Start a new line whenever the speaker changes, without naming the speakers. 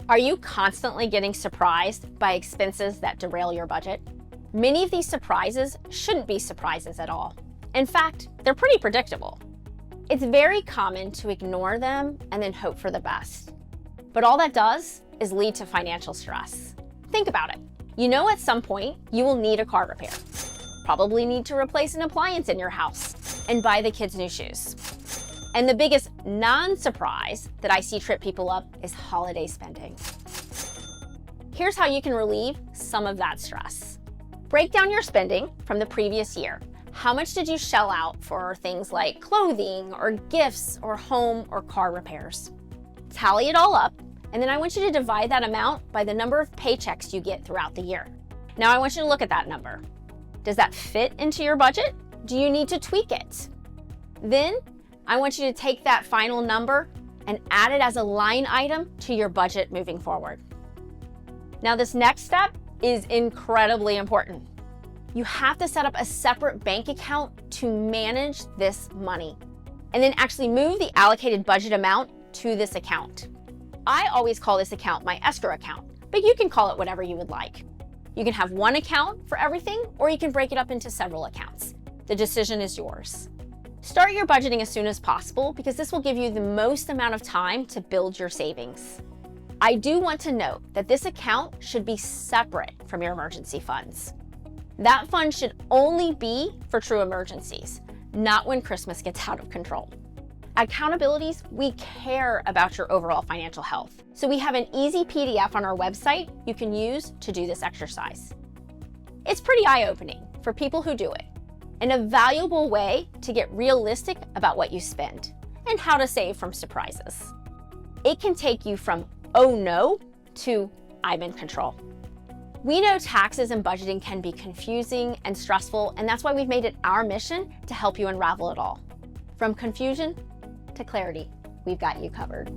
Are you constantly getting surprised by expenses that derail your budget? Many of these surprises shouldn't be surprises at all. In fact, they're pretty predictable. It's very common to ignore them and then hope for the best. But all that does is lead to financial stress. Think about it. You know at some point you will need a car repair. Probably need to replace an appliance in your house and buy the kids new shoes. And the biggest non-surprise that I see trip people up is holiday spending. Here's how you can relieve some of that stress. Break down your spending from the previous year. How much did you shell out for things like clothing or gifts or home or car repairs? Tally it all up, and then I want you to divide that amount by the number of paychecks you get throughout the year. Now I want you to look at that number. Does that fit into your budget? Do you need to tweak it? Then I want you to take that final number and add it as a line item to your budget moving forward. Now this next step is incredibly important. You have to set up a separate bank account to manage this money and then actually move the allocated budget amount to this account. I always call this account my escrow account, but you can call it whatever you would like. You can have one account for everything, or you can break it up into several accounts. The decision is yours. Start your budgeting as soon as possible because this will give you the most amount of time to build your savings. I do want to note that this account should be separate from your emergency funds. That fund should only be for true emergencies, not when Christmas gets out of control. At Accountabilities, we care about your overall financial health. So we have an easy PDF on our website you can use to do this exercise. It's pretty eye-opening for people who do it, and a valuable way to get realistic about what you spend and how to save from surprises. It can take you from, oh no, to I'm in control. We know taxes and budgeting can be confusing and stressful, and that's why we've made it our mission to help you unravel it all. From confusion to clarity, we've got you covered.